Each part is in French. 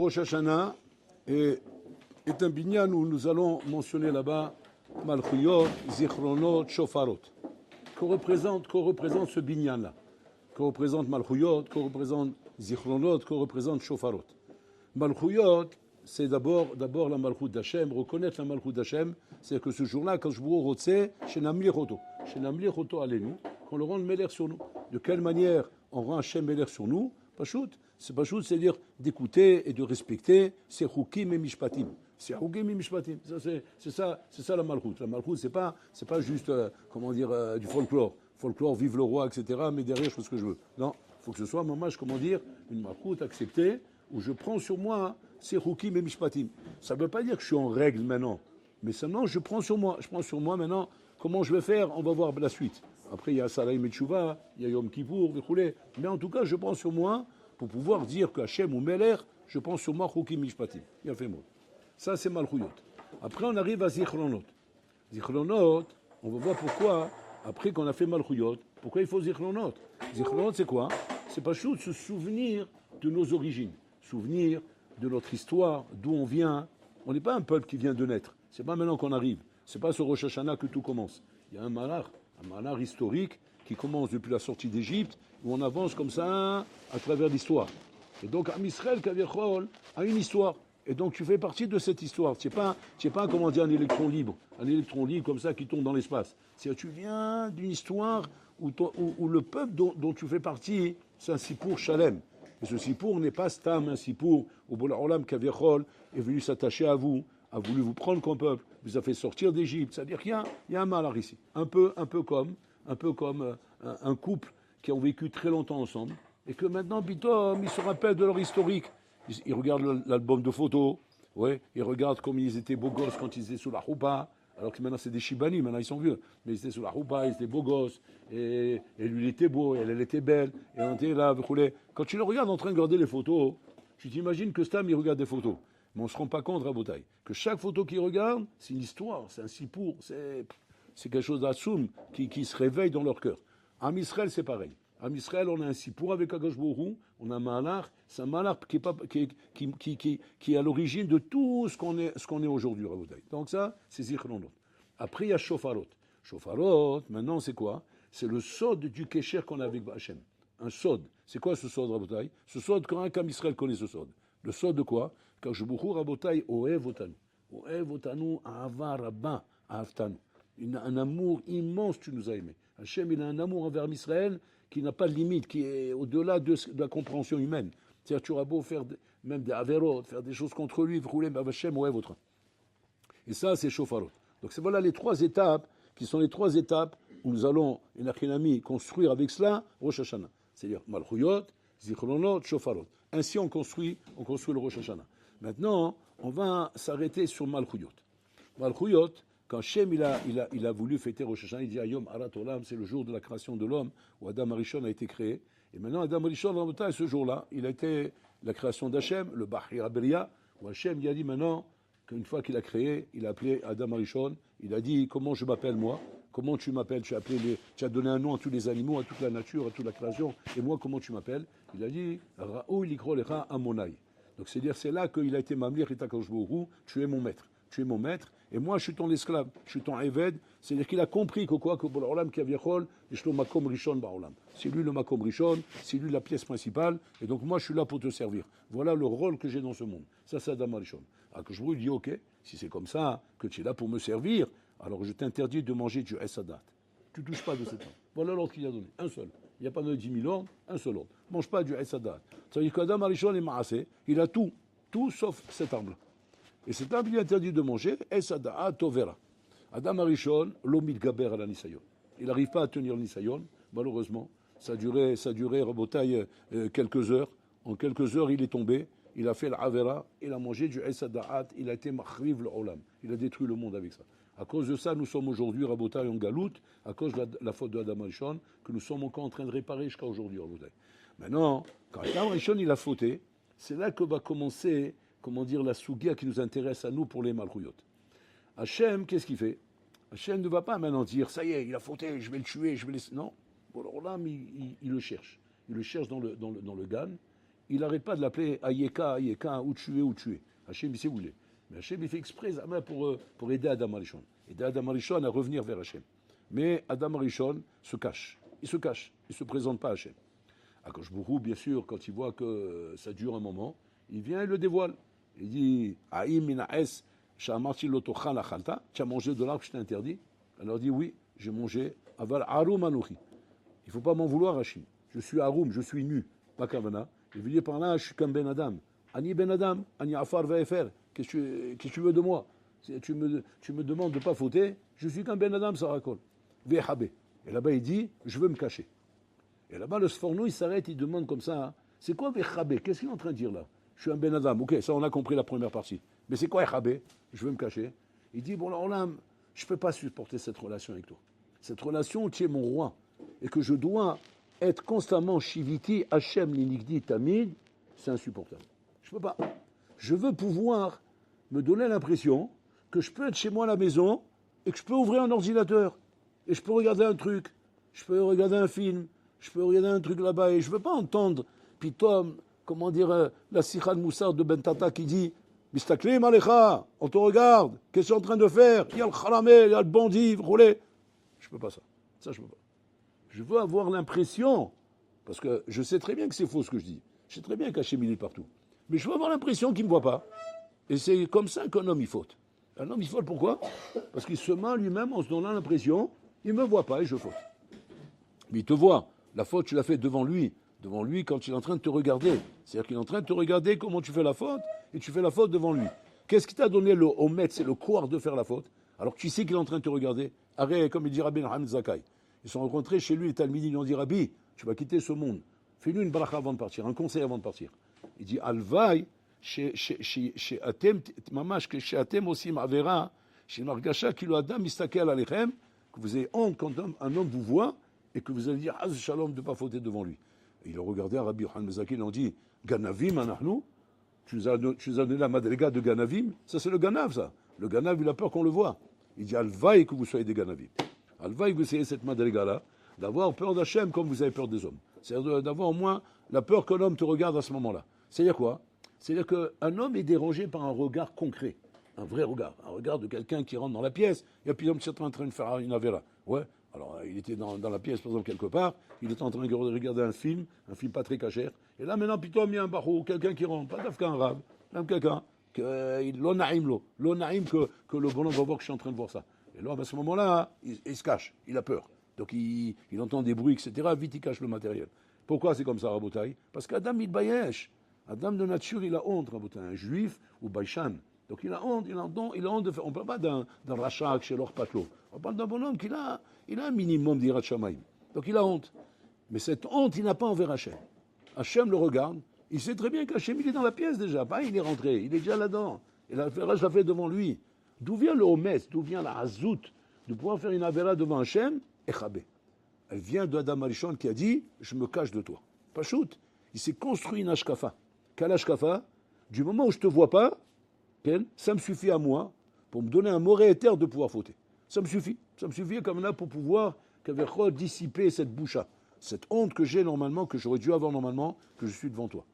Rosh Hashanah est un binyan où nous allons mentionner là-bas Malchuyot, Zichronot, Shofarot. Que représente ce binyan-là? Que représente Malchuyot, que représente Zichronot, que représente Shofarot? Malchuyot, c'est d'abord la Malchut d'Hachem. Reconnaître la Malchut d'Hachem, c'est que ce jour-là, quand je vous rotse, Shenamli Choto Alenu, qu'on le rende Meler sur nous. De quelle manière on rend Hachem Meler sur nous? C'est-à-dire d'écouter et de respecter ces Chukim et Mishpatim. C'est Chukim et Mishpatim. C'est ça la Malchut. La Malchut, c'est pas juste, du folklore. Folklore, vive le roi, etc. Mais derrière, je fais ce que je veux. Non, il faut que ce soit, une Malchut acceptée, où je prends sur moi ces Chukim et Mishpatim. Ça ne veut pas dire que je suis en règle maintenant. Mais seulement, je prends sur moi maintenant. Comment je vais faire? On va voir la suite. Après, il y a Salah Metchouva, il y a Yom Kippour, mais en tout cas, je prends sur moi pour pouvoir dire que Hachem ou Meler, je prends sur moi Chukim Mishpatim. Il a fait mot. Ça, c'est Malchuyot. Après, on arrive à Zichronot. Zichronot, on va voir pourquoi, après qu'on a fait Malchuyot, pourquoi il faut Zichronot. Zichronot, c'est quoi? C'est pas juste se souvenir de nos origines, souvenir de notre histoire, d'où on vient. On n'est pas un peuple qui vient de naître. C'est pas maintenant qu'on arrive. C'est pas sur Rosh Hashanah que tout commence. Il y a un malar historique qui commence depuis la sortie d'Égypte, où on avance comme ça à travers l'histoire. Et donc, Am Yisraël Kaviachol a une histoire. Et donc, tu fais partie de cette histoire. Tu n'es pas, un électron libre. Un électron libre comme ça qui tombe dans l'espace. C'est-à-dire, tu viens d'une histoire où le peuple dont tu fais partie, c'est un Sipour Shalem. Et ce Sipour n'est pas Stam, un Sipour où Bola Olam Kaviachol est venu s'attacher à vous, a voulu vous prendre comme peuple, vous a fait sortir d'Égypte. C'est-à-dire qu'il y a un malheur ici. Un peu comme un couple qui ont vécu très longtemps ensemble et que maintenant, Bitom, ils se rappellent de leur historique. Ils regardent l'album de photos, ouais, ils regardent comme ils étaient beaux gosses quand ils étaient sous la roupa, alors que maintenant c'est des Shibani, maintenant ils sont vieux, mais ils étaient sous la roupa, ils étaient beaux gosses, et lui il était beau, et elle était belle, et on était là, quand tu le regardes en train de regarder les photos, tu t'imagines que Stam il regarde des photos. Mais on ne se rend pas compte, Rabotai, que chaque photo qu'il regarde, c'est une histoire, c'est un sipour, c'est quelque chose d'assoum qui se réveille dans leur cœur. Am Yisraël, c'est pareil. Am Yisraël, on a un sipour avec Akadosh Baruch Hu, on a un malach, c'est un malach qui est à l'origine de tout ce qu'on est aujourd'hui, Rabotai. Donc ça, c'est Zichronot. Après, il y a Shofarot. Shofarot, maintenant, c'est quoi? C'est le sod du Kesher qu'on a avec Hachem. Un sod. C'est quoi ce sod, Rabotai? Ce sod, quand un Am Yisraël connaît ce sod. Le sod de quoi? Quand je bouchou Rabotai, Oev Otanu. Oev Otanu, Ahava Rabba, Ahavtanu. Un amour immense, tu nous as aimés. Hachem, il a un amour envers Israël qui n'a pas de limite, qui est au-delà de la compréhension humaine. C'est-à-dire, tu auras beau faire même des avérotes, faire des choses contre lui, rouler, mais Hachem, Oev Otanu. Et ça, c'est Shofarot. Donc, voilà les trois étapes, qui sont les trois étapes où nous allons, Enachinami, construire avec cela Rosh Hashanah. C'est-à-dire, Malchuyot, Zichronot, Shofarot. Ainsi, on construit le Rosh Hashanah. Maintenant, on va s'arrêter sur Malchuyot. Malchuyot, quand Shem il a voulu fêter Rosh Hashanah, il dit Ayom Arat Olam, c'est le jour de la création de l'homme, où Adam Arishon a été créé. Et maintenant, Adam Arishon, ce jour-là, il a été la création d'Hachem, le Bahir Aberia, où Hachem il a dit maintenant, qu'une fois qu'il a créé, il a appelé Adam Arishon, il a dit comment je m'appelle moi, comment tu m'appelles, tu as donné un nom à tous les animaux, à toute la nature, à toute la création, et moi comment tu m'appelles? Il a dit Ra'ou likro lecha Amonai. Donc c'est-à-dire c'est là qu'il a été mamlir et Akadosh Baruch Hu, tu es mon maître, et moi je suis ton esclave, je suis ton Eved, c'est-à-dire qu'il a compris que Bolam Kaviachol, Yeshlo Makom Rishon Ba'olam. C'est lui le Makom Rishon, c'est lui la pièce principale, et donc moi je suis là pour te servir. Voilà le rôle que j'ai dans ce monde. Ça c'est Adam Rishon. Akadosh Baruch Hu dit ok, si c'est comme ça, que tu es là pour me servir, alors je t'interdis de manger du Esadat. Tu ne touches pas de cet ordre. Voilà l'ordre qu'il a donné, un seul. Il n'y a pas de 10 000 ordres, un seul ordre. Ne mange pas du Esadat. Ça veut dire qu'Adam Arishon est maassé, il a tout sauf cet arbre-là. Et cet arbre, il est interdit de manger, Esadat Tovera. Adam Arishon, l'omid gaber à la Nisayon. Il n'arrive pas à tenir le Nisayon, malheureusement. Ça durait Rabotai, quelques heures. En quelques heures, il est tombé. Il a fait l'Avera, il a mangé du Esadat, il a été Machriv le Olam. Il a détruit le monde avec ça. À cause de ça, nous sommes aujourd'hui, Rabotai, en galoute, à cause de la faute de Adam Arishon, que nous sommes encore en train de réparer jusqu'à aujourd'hui, Rabotai. Maintenant, quand Adam Arishon, il a fauté, c'est là que va commencer, la sougia qui nous intéresse à nous pour les Malchuyot. Hachem, qu'est-ce qu'il fait? Hachem ne va pas maintenant dire, ça y est, il a fauté, je vais le tuer, je vais le... Non. Bon, alors là, il le cherche. Il le cherche dans le Gan, il n'arrête pas de l'appeler Ayeka, Ayeka, où tu es, où tu es. Hachem, il sait où il est. Mais Hachem, il fait exprès pour aider Adam Arishon. Aider Adam Arishon à revenir vers Hachem. Mais Adam Arishon se cache. Il se cache. Il ne se présente pas à Hachem. Akadosh Baruch Hu, bien sûr, quand il voit que ça dure un moment, il vient et le dévoile. Il dit Aïm mina'es sha'amarti lotocha lachalta. Tu as mangé de l'arbre que je t'ai interdit. Alors il dit oui, j'ai mangé. Aval arum anouchi. Il ne faut pas m'en vouloir, Hachim. Je suis arum, je suis nu. Pas kavana. Il veut dire par là, je suis comme Ben Adam. Ani Ben Adam, Ani Afar Ve'efer. Qu'est-ce que tu veux de moi? Tu me demandes de ne pas fauter. Je suis comme Ben Adam, ça racole. Ve'habe. Et là-bas, il dit je veux me cacher. Et là-bas, le Sforno, il s'arrête, il demande comme ça, hein, c'est quoi Ve'chabe? Qu'est-ce qu'il est en train de dire là? Je suis un Ben Adam. Ok, ça on a compris la première partie. Mais c'est quoi Ve'chabe? Je veux me cacher. Il dit, bon là, je ne peux pas supporter cette relation avec toi. Cette relation, tu es mon roi. Et que je dois être constamment Shiviti, Hachem, Linigdi, Tamid, c'est insupportable. Je ne peux pas. Je veux pouvoir me donner l'impression que je peux être chez moi à la maison et que je peux ouvrir un ordinateur et je peux regarder un truc, je peux regarder un film, je peux regarder un truc là-bas et je ne veux pas entendre Pitom, comment dire, la Sikha Moussar de Ben Tata qui dit Mistaklim Alecha, on te regarde, qu'est-ce que tu es en train de faire? Il y a le kharamé, il y a le bandit, roulé. Je ne peux pas ça. Ça, je ne peux pas. Je veux avoir l'impression, parce que je sais très bien que c'est faux ce que je dis. Je sais très bien qu'Hachem il est partout. Mais je veux avoir l'impression qu'il ne me voit pas. Et c'est comme ça qu'un homme il faute. Un homme il faute pourquoi? Parce qu'il se ment lui-même en se donnant l'impression, il ne me voit pas et je faute. Mais il te voit. La faute, tu l'as fait devant lui. Devant lui quand il est en train de te regarder. C'est-à-dire qu'il est en train de te regarder comment tu fais la faute et tu fais la faute devant lui. Qu'est-ce qui t'a donné le omet, c'est le courage de faire la faute? Alors que tu sais qu'il est en train de te regarder. Arrête, comme il dit Rabbi Nahum Zakai. Ils sont rencontrés chez lui, les Talmidim, ils ont dit Rabbi, tu vas quitter ce monde. Fais-lui une bracha avant de partir, un conseil avant de partir. Il dit Alvaï, chez Atem aussi Mavera, chez Margasha, Kilo Adam, Mistakel Alechem, que vous ayez honte quand un homme vous voit et que vous allez dire Az Shalom de ne pas fauter devant lui. Et il a regardé à Rabbi Nahum Zakai, il a dit Ganavim anachnu, tu nous as donné la madriga de Ganavim, ça c'est le Ganav, ça. Le Ganav, il a peur qu'on le voit. Il dit Alvaï que vous soyez des Ganavim. Alvaï, vous essayez cette madriga-là, d'avoir peur d'Hachem comme vous avez peur des hommes. C'est-à-dire d'avoir au moins la peur que l'homme te regarde à ce moment-là. C'est-à-dire quoi? C'est-à-dire qu'un homme est dérangé par un regard concret, un vrai regard, un regard de quelqu'un qui rentre dans la pièce, et puis l'homme est en train de faire une avera. Ouais, alors il était dans la pièce, par exemple, quelque part, il était en train de regarder un film pas très cachère, et là maintenant, plutôt, il y a un barreau, quelqu'un qui rentre, pas d'afka un rab, même quelqu'un, l'onaïm, que le bonhomme va voir que je suis en train de voir ça. Et l'homme, à ce moment-là, il se cache, il a peur. Donc il entend des bruits, etc. Vite, il cache le matériel. Pourquoi c'est comme ça, Rabotaï? Parce qu'Adam, il bayesh. Adam de nature, il a honte, Rabotaï. Un juif ou baïchan. Donc il a honte, il a honte de faire. On ne parle pas d'un rachak chez l'or patlo. On parle d'un bonhomme qui a un minimum d'Irat Shamaïm. Donc il a honte. Mais cette honte, il n'a pas envers Hachem. Hachem le regarde. Il sait très bien qu'Hachem, il est dans la pièce déjà. Pas il est rentré, il est déjà là-dedans. Et la Avera, je la fais devant lui. D'où vient le homes, d'où vient la hazout de pouvoir faire une Avera devant Hachem? Echabé. Elle vient d'Adam Arishon qui a dit je me cache de toi. Pas shoot. Il s'est construit une ashkafa. Quelle ashkafa? Du moment où je ne te vois pas, ça me suffit à moi pour me donner un moré éther de pouvoir fauter. Ça me suffit. Ça me suffit comme là pour pouvoir dissiper cette boucha, cette honte que j'ai normalement, que j'aurais dû avoir normalement, que je suis devant toi.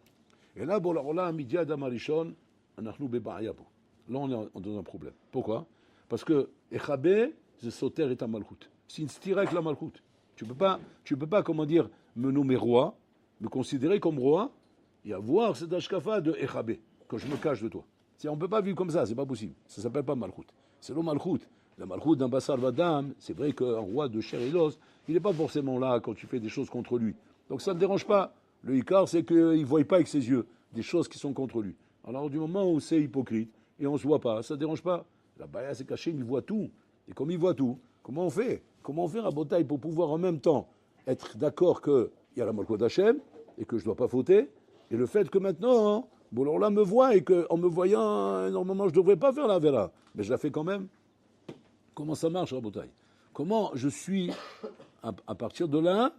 Et là, bon, alors là, midi Adam Arishon, anachnu bebaayabo. Là, on est dans un problème. Pourquoi? Parce que Echabé, c'est Soter et Malchut. C'est une stira avec la Malchut. Tu peux pas, comment dire, me nommer roi, me considérer comme roi, et avoir cet ashkafa de Echabé, que je me cache de toi. On ne peut pas vivre comme ça, c'est pas possible. Ça s'appelle pas Malchut. C'est le Malchut. La Malchut d'un Bassar Vadam, c'est vrai qu'un roi de chair et d'os, il n'est pas forcément là quand tu fais des choses contre lui. Donc ça ne dérange pas. Le Icar, c'est qu'il ne voit pas avec ses yeux des choses qui sont contre lui. Alors du moment où c'est hypocrite, et on ne se voit pas, ça ne dérange pas. La Baya, c'est caché, il voit tout. Et comme il voit tout, comment on fait? Comment on fait à Botaï pour pouvoir en même temps être d'accord qu'il y a la Malchut d'Hachem et que je ne dois pas fauter, et le fait que maintenant, là me voit et qu'en me voyant, normalement je ne devrais pas faire la Vera, mais je la fais quand même. Comment ça marche, Rabotaï? Comment je suis, à partir de là,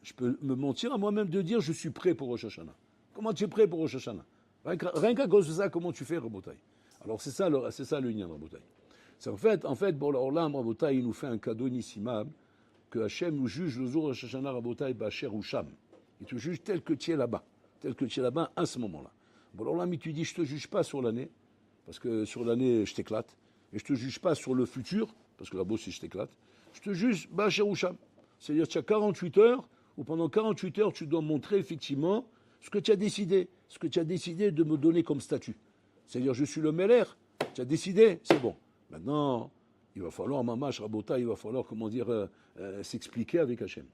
je peux me mentir à moi-même de dire je suis prêt pour Rosh Hashanah. Comment tu es prêt pour Rosh Hashanah? Rien qu'à cause de ça, comment tu fais, Rabotaï? Alors c'est ça le lien, Rabotaï. C'est en fait, alors là, Rabotaï, il nous fait un cadeau inestimable, que Hachem nous juge le jour de Rosh Hashanah, Rabotaï, Bacher ou Sham. Il te juge tel que tu es là-bas. tel que tu es là-bas à ce moment-là. Bon, alors là, mais tu dis, je ne te juge pas sur l'année, parce que sur l'année, je t'éclate, et je ne te juge pas sur le futur, parce que là-bas, si je t'éclate, je te juge, Cheroucham. C'est-à-dire, tu as 48 heures, où pendant 48 heures, tu dois montrer effectivement ce que tu as décidé de me donner comme statut. C'est-à-dire, je suis le Meller, tu as décidé, c'est bon. Maintenant, il va falloir, Mamash, Rabota, il va falloir, s'expliquer avec Hachem.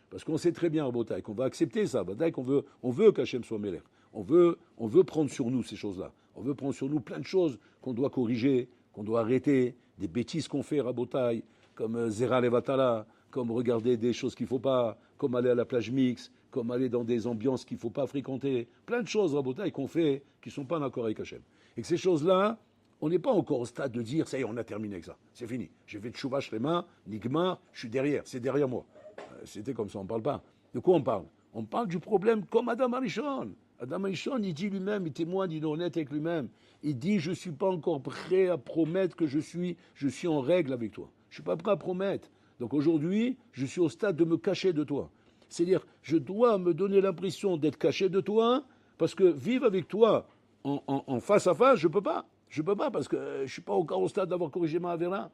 Parce qu'on sait très bien, Rabota, qu'on va accepter ça, on veut qu'Hachem soit Meller. On veut prendre sur nous ces choses-là. On veut prendre sur nous plein de choses qu'on doit corriger, qu'on doit arrêter, des bêtises qu'on fait, Rabotaï, comme Zera Levatala, comme regarder des choses qu'il ne faut pas, comme aller à la plage mixte, comme aller dans des ambiances qu'il ne faut pas fréquenter. Plein de choses, Rabotaï, qu'on fait, qui ne sont pas en accord avec Hachem. Et que ces choses-là, on n'est pas encore au stade de dire, ça y est, on a terminé avec ça. C'est fini. J'ai fait Tchouva, Shlema, Nigma, je suis derrière. C'est derrière moi. C'était comme ça, on ne parle pas. De quoi on parle? On parle du problème comme Adam Arishon. Adam Arishon, il dit lui-même, il témoigne, il est honnête avec lui-même. Il dit, je ne suis pas encore prêt à promettre que je suis en règle avec toi. Je ne suis pas prêt à promettre. Donc aujourd'hui, je suis au stade de me cacher de toi. C'est-à-dire, je dois me donner l'impression d'être caché de toi, parce que vivre avec toi en face à face, je ne peux pas. Je ne peux pas, parce que je ne suis pas encore au stade d'avoir corrigé ma Avera.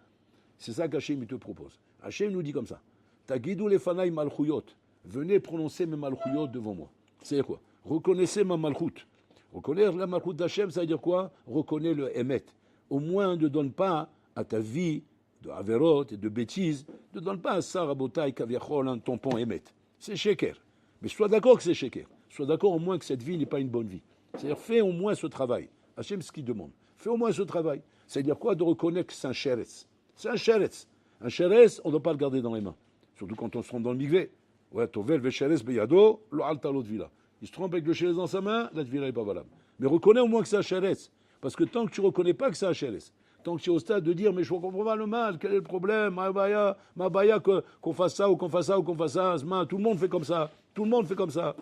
C'est ça qu'Hachem il te propose. Hachem nous dit comme ça. Tagidou les fanaï malchuyot. Venez prononcer mes malchuyot devant moi. C'est quoi? Reconnaissez ma malchut. Reconnaître la malchut d'Hachem, ça veut dire quoi? Reconnaître le émet. Au moins, ne donne pas à ta vie de averot et de bêtises, ne donne pas à ça, Rabotai, Kaviachol, un tampon émet. C'est sheker. Mais sois d'accord que c'est sheker. Sois d'accord au moins que cette vie n'est pas une bonne vie. C'est-à-dire, fais au moins ce travail. Hachem, ce qu'il demande. Fais au moins ce travail. C'est-à-dire quoi? De reconnaître que c'est un sheretz. C'est un sheretz. Un sheretz, on ne doit pas le garder dans les mains. Surtout quand on se rend dans le migvé. Ouais, tovel vesheretz beyado, lo alta l'autre villa. Il se trompe avec le sheretz dans sa main, la villa n'est pas valable. Mais reconnais au moins que c'est un sheretz. Parce que tant que tu ne reconnais pas que c'est un sheretz, tant que tu es au stade de dire, mais je ne comprends pas le mal, quel est le problème, ma baya, qu'on fasse ça ou qu'on fasse ça ou qu'on fasse ça, tout le monde fait comme ça, tout le monde fait comme ça.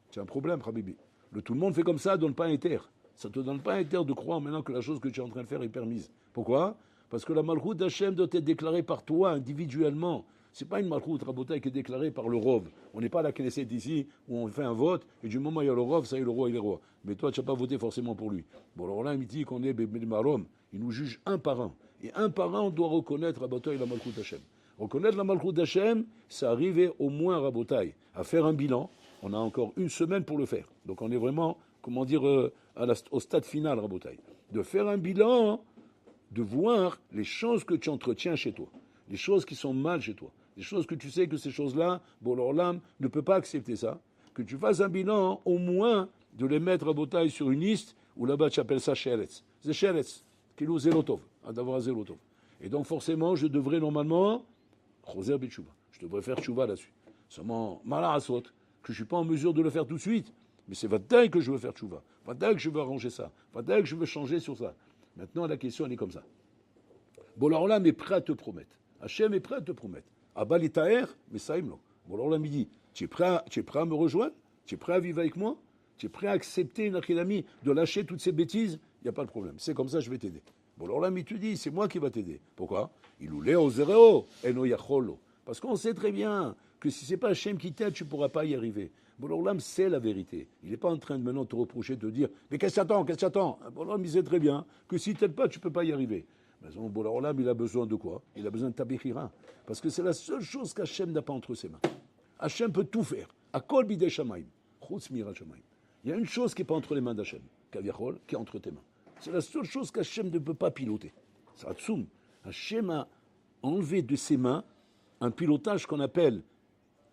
C'est un problème, Habibi. Le tout le monde fait comme ça ne donne pas un terre. Ça ne te donne pas un terre de croire maintenant que la chose que tu es en train de faire est permise. Pourquoi? Parce que la malchoute d'Hachem doit être déclarée par toi individuellement. Ce n'est pas une malchoute rabotaï qui est déclarée par le Rov. On n'est pas à la Knesset ici où on fait un vote et du moment où il y a le Rov, ça y est, le roi, il est roi. Mais toi, tu n'as pas voté forcément pour lui. Bon, alors là, il me dit qu'on est Marom. Il nous juge un par un. Et un par un, on doit reconnaître rabotaï la malchoute d'Hachem. Reconnaître la malchoute d'Hachem, c'est arriver au moins rabotaï à faire un bilan. On a encore une semaine pour le faire. Donc on est vraiment, au stade final, rabotaï. De faire un bilan, de voir les choses que tu entretiens chez toi, les choses qui sont mal chez toi, les choses que tu sais que ces choses-là, bon, alors l'âme ne peut pas accepter ça, que tu fasses un bilan, au moins, de les mettre à bataille sur une liste, où là-bas tu appelles ça sheretz. C'est sheretz, kilou zelotov, d'avoir un zelotov. Et donc forcément, je devrais normalement, choser b'tshuva, je devrais faire tchouva là-dessus. Seulement, malarasot, que je ne suis pas en mesure de le faire tout de suite, mais c'est vadaï que je veux faire tchouva, vadaï que je veux arranger ça, vadaï que je veux changer sur ça. Maintenant, la question, elle est comme ça. Bon, alors là, mais prêt à te promettre. Hachem est prêt à te promettre. Abba l'itaer, mais ça imlo. Bon, alors là, midi, tu es prêt à me rejoindre? Tu es prêt à vivre avec moi? Tu es prêt à accepter, Nachilami, de lâcher toutes ces bêtises? Il n'y a pas de problème. C'est comme ça, je vais t'aider. Bon, alors là, mais tu dis, c'est moi qui va t'aider. Pourquoi? Il ou léo zéro, eno yacholo. Parce qu'on sait très bien que si ce n'est pas Hachem qui t'aide, tu ne pourras pas y arriver. Bon, alors l'âme, c'est la vérité. Il n'est pas en train de maintenant te reprocher, de te dire, mais qu'est-ce que t'attends? Bon, l'âme, il sait très bien que si tu t'aides pas, tu ne peux pas y arriver. Mais bon, alors l'âme, il a besoin de quoi? Il a besoin de tabéchira. Parce que c'est la seule chose qu'Hachem n'a pas entre ses mains. Hachem peut tout faire. Akol bidei shamaim. Chutz mirat shamaim. Il y a une chose qui n'est pas entre les mains d'Hachem, Kaviachol, qui est entre tes mains. C'est la seule chose qu'Hachem ne peut pas piloter. C'est Hatsoum. Hachem a enlevé de ses mains un pilotage qu'on appelle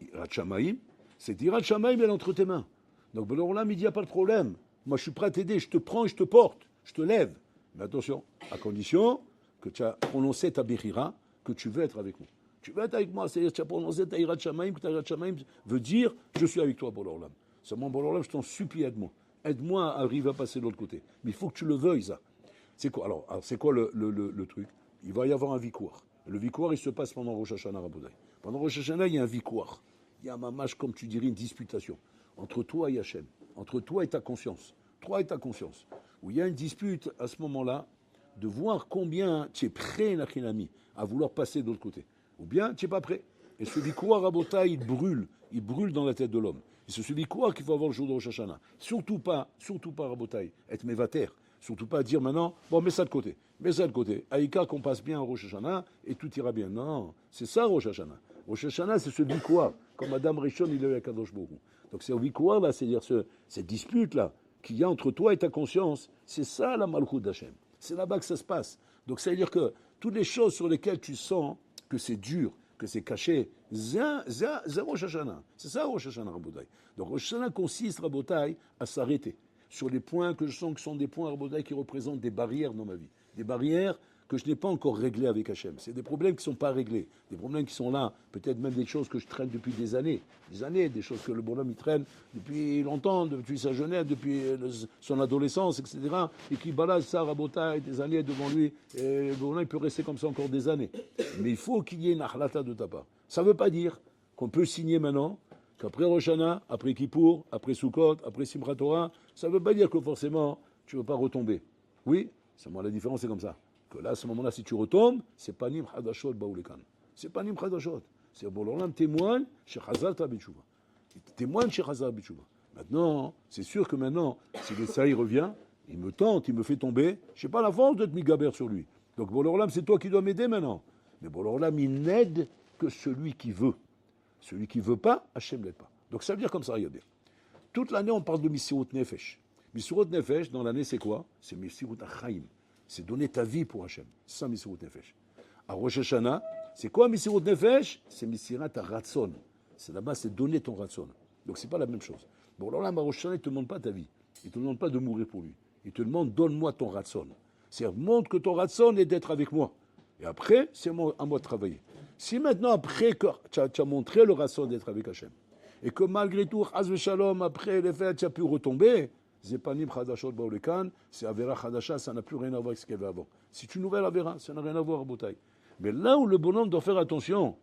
Irat Shamaim. C'est Irat Shamaim, elle est entre tes mains. Donc, alors là, il n'y a pas de problème. Moi, je suis prêt à t'aider. Je te prends et je te porte. Je te lève. Mais attention, à condition que tu as prononcé ta Bechira, que tu veux être avec moi. Tu veux être avec moi, c'est-à-dire que tu as prononcé ta Irat Shamaim, que ta Irat Shamaim veut dire je suis avec toi, Bolorlam. Seulement, Bolorlam, je t'en supplie, aide-moi. Aide-moi à arriver à passer de l'autre côté. Mais il faut que tu le veuilles, ça. C'est quoi alors c'est quoi le truc? Il va y avoir un vicouar. Le vicouar, il se passe pendant Rosh Hashanah Raboudai. Pendant Rosh Hashanah, il y a un vicouar. Il y a un mamash, comme tu dirais, une disputation entre toi et Hachem, entre toi et ta conscience. Toi et ta conscience. Où il y a une dispute à ce moment-là de voir combien tu es prêt, Nachinami, à vouloir passer de l'autre côté. Ou bien tu n'es pas prêt. Et ce vicouar Rabotai, il brûle dans la tête de l'homme. Et c'est ce victoire qu'il faut avoir le jour de Rosh Hashanah. Surtout pas, Rabotai, être mévater. Surtout pas dire maintenant, bon, mets ça de côté. Aïka qu'on passe bien à Rosh Hashanah et tout ira bien. Non, c'est ça Rosh Hashanah. Rosh Hashanah, c'est ce victoire, comme Madame Rishon, il a eu à Kadosh Baruch Hu. Donc c'est au victoire, là, c'est-à-dire cette dispute-là qu'il y a entre toi et ta conscience. C'est ça la Malchut d'Hachem. C'est là-bas que ça se passe. Donc ça veut dire que toutes les choses sur lesquelles tu sens que c'est dur, que c'est caché, c'est Rosh Hashanah. C'est ça Rosh Hashanah, Rabotai. Donc Rosh Hashanah consiste, Rabotai, à s'arrêter sur les points que je sens que sont des points, Rabotai, qui représentent des barrières dans ma vie. Des barrières que je n'ai pas encore réglées avec Hachem. C'est des problèmes qui ne sont pas réglés. Des problèmes qui sont là. Peut-être même des choses que je traîne depuis des années. Des choses que le bonhomme il traîne depuis longtemps, depuis sa jeunesse, depuis son adolescence, etc. Et qui balade ça, Rabotai, des années devant lui. Et le bonhomme il peut rester comme ça encore des années. Mais il faut qu'il y ait une achlata de ta part. Ça ne veut pas dire qu'on peut signer maintenant qu'après Rosh Hashanah, après Kippour, après Sukkot, après Simchat Torah, ça ne veut pas dire que forcément tu ne veux pas retomber. Oui, la différence est comme ça. Que là, à ce moment-là, si tu retombes, c'est pas Nim Hadashot Baoulekan. C'est pas Nim Hadashot. C'est Bololam témoigne chez Chazal Tabitchouva. Il témoigne chez Chazal Tabitchouva. Maintenant, c'est sûr que maintenant, si le Saï revient, il me tente, il me fait tomber, je n'ai pas la force d'être migaber sur lui. Donc Bololam, c'est toi qui dois m'aider maintenant. Mais Bololam, il n'aide que celui qui veut. Celui qui ne veut pas, Hachem l'aide pas. Donc ça veut dire comme ça, regardez. Toute l'année, on parle de Messirut Nefesh. Messirut Nefesh, dans l'année, c'est quoi? C'est Messirut Achaim. C'est donner ta vie pour Hachem. C'est ça, Messirut Nefesh. À Rosh Hashanah, c'est quoi Messirut Nefesh? C'est Messirat Ratson. C'est là-bas, c'est donner ton Ratson. Donc c'est pas la même chose. Bon, alors là, à Rosh Hashanah, il ne te demande pas ta vie. Il ne te demande pas de mourir pour lui. Il te demande, donne-moi ton Ratson. C'est-à-dire, montre que ton Ratson est d'être avec moi. Et après, c'est à moi de travailler. Si maintenant, après que tu as montré le Ratson d'être avec Hachem, et que malgré tout, Hazve Shalom, après les fêtes, tu as pu retomber, Zepanim Chadashot Baolekan, c'est Avera Chadasha, ça n'a plus rien à voir avec ce qu'il y avait avant. C'est une nouvelle Avera, ça n'a rien à voir, Rabotai. Mais là où le bonhomme doit faire attention,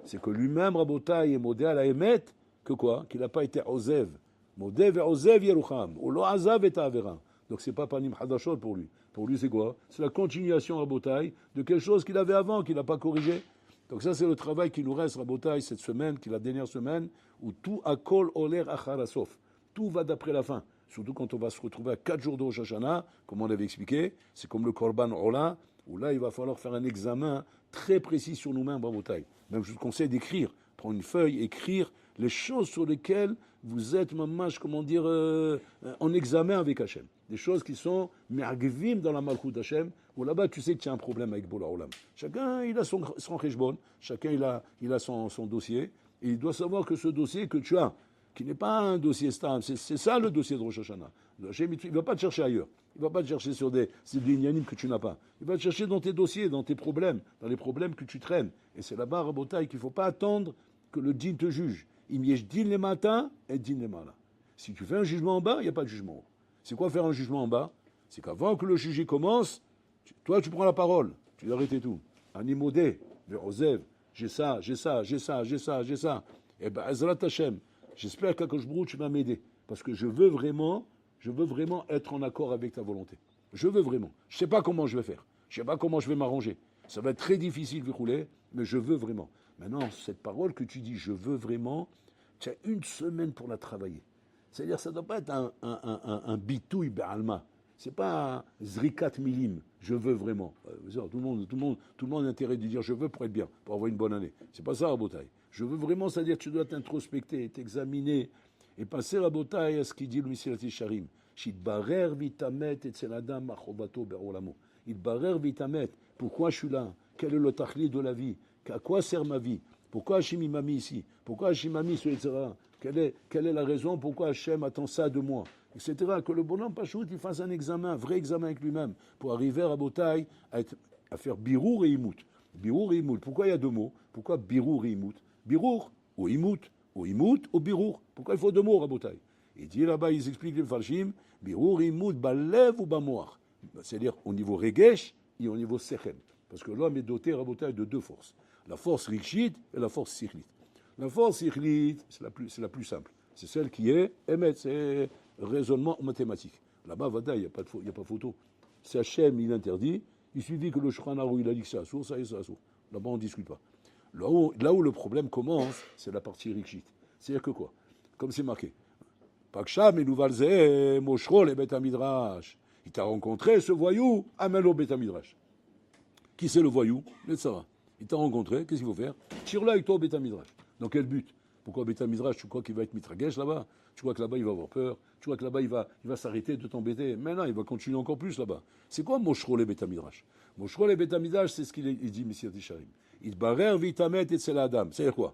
c'est que lui-même, Rabotai, est modé à la Emet, que quoi? Qu'il n'a pas été Ozev. Modé ve Ozev Yerucham, ou lo Azav et Avera. Donc c'est pas Panim Hadashot pour lui. Pour lui, c'est quoi? C'est la continuation, Rabotai, de quelque chose qu'il avait avant, qu'il n'a pas corrigé. Donc ça, c'est le travail qui nous reste, Rabotai, cette semaine, qui est la dernière semaine, où tout akol oler acharasof. Tout va d'après la fin. Surtout quand on va se retrouver à 4 jours de Rosh Hashanah, comme on avait expliqué, c'est comme le Korban Ola, où là, il va falloir faire un examen très précis sur nous-mêmes, Rabotai. Même je vous conseille d'écrire, prendre une feuille, écrire les choses sur lesquelles vous êtes, mamash, comment dire, en examen avec Hachem. Des choses qui sont mergvim dans la malchut d'Hachem, où là-bas, tu sais que tu as un problème avec Bola Olam. Chacun, il a son cheshbon, chacun, il a son dossier, et il doit savoir que ce dossier que tu as, qui n'est pas un dossier stable, c'est ça le dossier de Rosh Hashanah. Hachem, il ne va pas te chercher ailleurs. Il ne va pas te chercher sur des ignanim que tu n'as pas. Il va te chercher dans tes dossiers, dans tes problèmes, dans les problèmes que tu traînes. Et c'est là-bas, Rabotai, qu'il ne faut pas attendre que le djinn te juge. Il m'y din les matins et din les malas. Si tu fais un jugement en bas, il n'y a pas de jugement en haut. C'est quoi faire un jugement en bas? C'est qu'avant que le jugé commence, toi tu prends la parole, tu dois arrêter tout. Animodé, Ozev, j'ai ça. Et ben, Azrat Hashem, j'espère qu'Akadosh Baruch Hu, tu vas m'aider. Parce que je veux vraiment être en accord avec ta volonté. Je veux vraiment. Je ne sais pas comment je vais faire. Je ne sais pas comment je vais m'arranger. Ça va être très difficile, Vichoulé, mais je veux vraiment. Maintenant, cette parole que tu dis, je veux vraiment, tu as une semaine pour la travailler. C'est-à-dire, ça ne doit pas être un bitouille be'alma. Ce n'est pas un zrikat milim. Je veux vraiment. Tout le monde a intérêt de dire je veux pour être bien, pour avoir une bonne année. C'est pas ça, Rabotai. Je veux vraiment, c'est-à-dire que tu dois t'introspecter, t'examiner et passer, Rabotai, à ce qu'il dit le Messilat Sharim. Shitbarer vitamet et tseladam machobato be'olamo. Itbarer vitamet. Pourquoi je suis là? Quel est le tachli de la vie? À quoi sert ma vie? Pourquoi Hachem m'a mis ici? Pourquoi Hachem m'a mis sur etc. Quelle est la raison pourquoi Hachem attend ça de moi? Etc. Que le bonhomme Pachout, il fasse un examen, un vrai examen avec lui-même, pour arriver à Botaï à faire birour et imout. Birour et imout. Pourquoi il y a deux mots? Pourquoi birour et imout? Birour ou imout ou birour. Pourquoi il faut deux mots à Botaï? Il dit là-bas, ils expliquent les Farshim, birour et imout, balev ou bamoir. C'est-à-dire au niveau regesh et au niveau sechem. Parce que l'homme est doté, Rabotai, de deux forces. La force rikshit et la force sikhlit. La force sikhlit, c'est la plus simple. C'est celle qui est émet, c'est raisonnement mathématique. Là-bas, Vada, il n'y a pas photo. C'est Hachem, il interdit. Il suffit que le Shulchan Aruch, il a dit que c'est assourd, ça y est, c'est assourd. Là-bas, on ne discute pas. Là où le problème commence, c'est la partie rikshit. C'est-à-dire que quoi? comme c'est marqué. Paksham et Nouvalze, Moshro, les Beth Midrash. Il t'a rencontré, ce voyou, amène-le au Beth Midrash. Qui c'est le voyou? Le Tzara. Il t'a rencontré, qu'est-ce qu'il faut faire? Tire-le avec toi au Beth Midrash. Dans quel but? Pourquoi Beth Midrash? Tu crois qu'il va être mitragesh là-bas? Tu crois que là-bas il va avoir peur? Tu crois que là-bas il va s'arrêter de t'embêter? Mais non, il va continuer encore plus là-bas. C'est quoi Moshro, les Beth Midrash? Moshro, les Beth Midrash, c'est ce qu'il dit, Messias Tisharim. Il barer vitamet et c'est la Adam. C'est-à-dire quoi?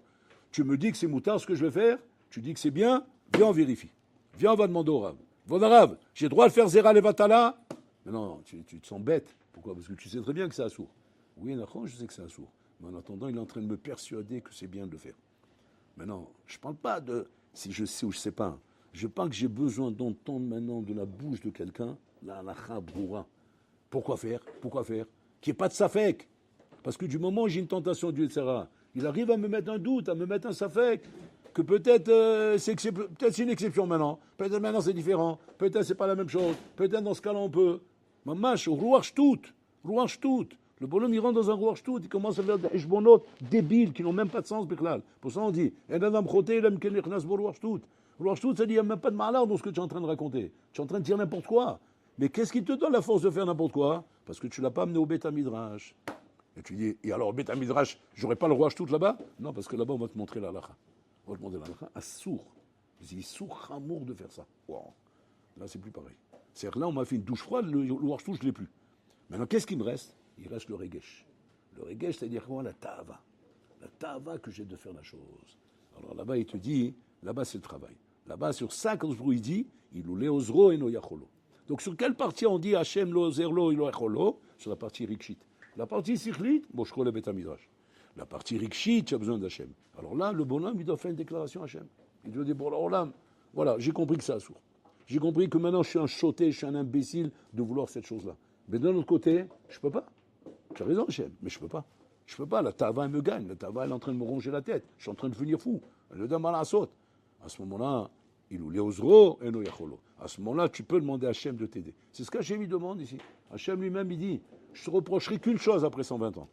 Tu me dis que c'est moutard ce que je vais faire? Tu dis que c'est bien? Viens, on vérifie. Viens, on va demander au Rav. Bon, Rav, j'ai le droit de faire Zera Levatala? Mais non, tu te sens bête. Pourquoi? Parce que tu sais très bien que c'est assourd. Oui, d'accord, je sais que c'est assourd. Mais en attendant, il est en train de me persuader que c'est bien de le faire. Maintenant, je ne parle pas de si je sais ou je ne sais pas. Je parle que j'ai besoin d'entendre maintenant de la bouche de quelqu'un, la halakha broura. Pourquoi faire? Pourquoi faire? Qu'il n'y ait pas de safek. Parce que du moment où j'ai une tentation du Yetzirah, il arrive à me mettre un doute, à me mettre un safek. Que peut-être peut-être c'est une exception maintenant. Peut-être maintenant c'est différent. Peut-être c'est pas la même chose. Peut-être dans ce cas-là on peut. Mamash, rouach tout. Le bonhomme il rentre dans un rouach tout. Il commence à faire des heshbonot débiles qui n'ont même pas de sens, Bichlal. Pour ça on dit, rouach tout. Rouach tout, ça dit, il n'y a même pas de malheur dans ce que tu es en train de raconter. Tu es en train de dire n'importe quoi. Mais qu'est-ce qui te donne la force de faire n'importe quoi? Parce que tu l'as pas amené au Beth Midrash. Et tu dis, et alors au Beth Midrash, j'aurais pas le rouach tout là-bas? Non, parce que là-bas on va te montrer la halakha. On va demander l'halakha à sourd. C'est sourd amour de faire ça. Wow. Là, c'est plus pareil. C'est-à-dire là, on m'a fait une douche froide, le warshtou, je ne l'ai plus. Maintenant, qu'est-ce qui me reste? Il reste le regesh. Le regesh, c'est-à-dire quoi? La ta'ava. La ta'ava que j'ai de faire la chose. Alors là-bas, il te dit, là-bas, c'est le travail. Là-bas, sur ça, quand il dit, il ou leozro et no yacholo. Donc, sur quelle partie on dit Hachem lo zerlo et lo yacholo? Sur la partie rikshit. La partie sikhlit, boshko le betamidrash. La partie rikshit, tu as besoin d'Hachem. Alors là, le bonhomme, il doit faire une déclaration à Hachem. Il doit dire, bon, alors là, voilà, j'ai compris que c'est assourd. J'ai compris que maintenant, je suis un choté, je suis un imbécile de vouloir cette chose-là. Mais d'un autre côté, je ne peux pas. Tu as raison, Hachem, mais je ne peux pas. Je ne peux pas. La tava, elle me gagne. La tava, elle est en train de me ronger la tête. Je suis en train de devenir fou. Le dame à la saute. À ce moment-là, il ou leozro et no yacholo. À ce moment-là, tu peux demander à Hachem de t'aider. C'est ce qu'Hachem lui demande ici. Hachem lui-même, il dit, je te reprocherai qu'une chose après 120 ans.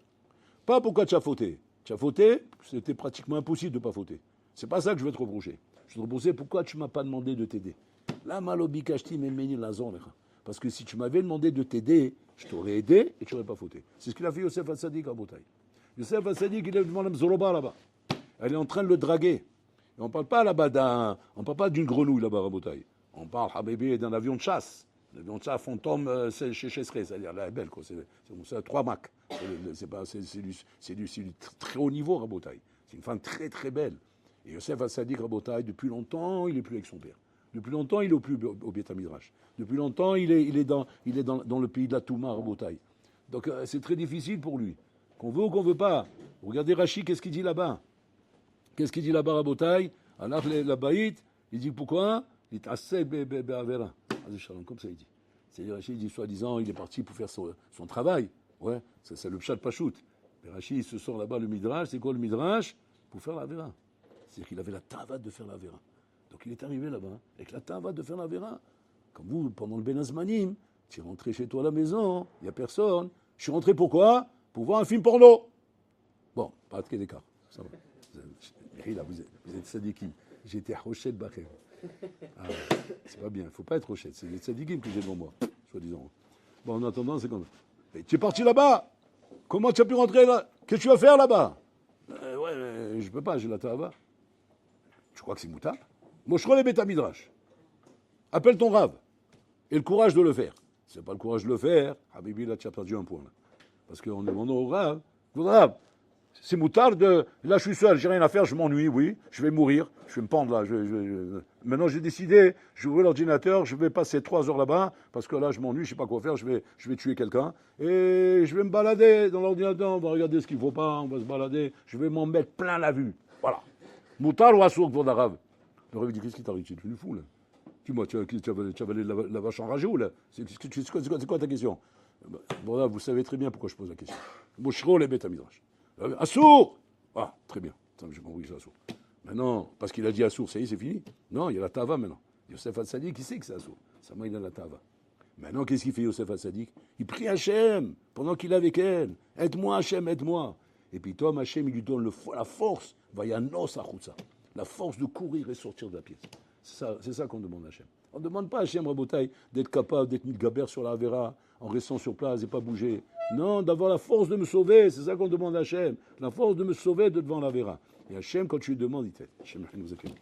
Pas pourquoi tu as fauté. Tu as fauté, c'était pratiquement impossible de ne pas fauter. C'est pas ça que je vais te reprocher. Je vais te reprocher pourquoi tu ne m'as pas demandé de t'aider. Là, malobi kashti memeni lazon. Parce que si tu m'avais demandé de t'aider, je t'aurais aidé et tu n'aurais pas fauté. C'est ce qu'il a fait Yosef Hatzadik à Botaï. Yosef Hatzadik, il est devant la Mzoroba là-bas. Elle est en train de le draguer. Et on ne parle pas là-bas on parle pas d'une grenouille là-bas à Botaï. On parle, Habibi, d'un avion de chasse. L'avion de chasse fantôme chez Chesseré, c'est-à-dire là, elle est belle, quoi. C'est 3 Mac. C'est du très haut niveau, Rabotaï. C'est une femme très très belle. Et Yosef Hatzadik, Rabotaï, depuis longtemps, il n'est plus avec son père. Depuis longtemps, il n'est plus au Beth Midrash. Depuis longtemps, il est dans le pays de la Touma, Rabotaï. Donc c'est très difficile pour lui. Qu'on veut ou qu'on ne veut pas. Regardez Rashi, qu'est-ce qu'il dit là-bas? Qu'est-ce qu'il dit là-bas, Rabotaï? Alors, la Baït, il dit pourquoi? Il dit assez be'avera. Comme ça, il dit. C'est-à-dire, Rashi, il dit, soi-disant, il est parti pour faire son travail. Ouais, c'est le pshat pachout. Mais Rashi, il se sort là-bas le midrash. C'est quoi le midrash? Pour faire la vera. C'est-à-dire qu'il avait la tava de faire la vera. Donc il est arrivé là-bas avec la tava de faire la vera. Comme vous, pendant le Ben Azmanim, tu es rentré chez toi à la maison, il n'y a personne. Je suis rentré pourquoi? Pour voir un film porno. Bon, pas de quel écart. Ça va. Là, vous êtes sadikim. J'étais à Rochette Bachem. Ah, c'est pas bien, il ne faut pas être Rochette. C'est les sadikim que j'ai devant moi, soi-disant. Bon, en attendant, c'est comme ça. Mais tu es parti là-bas. Comment tu as pu rentrer là? Qu'est-ce que tu vas faire là-bas? Ouais, je peux pas, j'ai la tava. Tu crois que c'est moutard? Moi, je crois les Beth Midrash. Appelle ton Rav. Et le courage de le faire. Si tu n'as pas le courage de le faire, Habibi, là, tu as perdu un point. Là. Parce qu'on est demandé au Rav. Rav, c'est moutard de. Là, je suis seul, j'ai rien à faire, je m'ennuie, oui. Je vais mourir, je vais me pendre là. Maintenant, j'ai décidé, je vais ouvrir l'ordinateur, je vais passer 3 heures là-bas, parce que là, je m'ennuie, je ne sais pas quoi faire, je vais tuer quelqu'un. Et je vais me balader dans l'ordinateur, on va regarder ce qu'il ne faut pas, on va se balader. Je vais m'en mettre plein la vue. Voilà. Moutard ou assourd pour l'arabe. Le Rav dit, qu'est-ce qui t'arrive? Tu es devenu fou, là. Dis-moi, tu as valé la vache en rageau, là. C'est quoi ta question? Bon, là, vous savez très bien pourquoi je pose la question. Moshro les Beth Midrash. Assour! Ah, très bien. J'ai compris que c'est assour. Maintenant, parce qu'il a dit assour, ça y est, c'est fini? Non, il y a la tava maintenant. Yosef Hatzadik, il sait que c'est assour. Ça, moi, il a la tava. Maintenant, qu'est-ce qu'il fait, Yosef Hatzadik? Il prie Hachem pendant qu'il est avec elle. Aide-moi, Hachem, aide-moi. Et puis, Tom, Hachem, il lui donne la force. Vayanos achutza. la force de courir et sortir de la pièce. C'est ça qu'on demande à Hachem. On ne demande pas à Hachem Rabotai d'être capable d'être mitgaber sur la Avera en restant sur place et pas bouger. Non, d'avoir la force de me sauver, c'est ça qu'on demande à Hachem. La force de me sauver de devant la Avera. Et Hachem, quand tu lui demandes, il t'aide. Hachem nous accueille.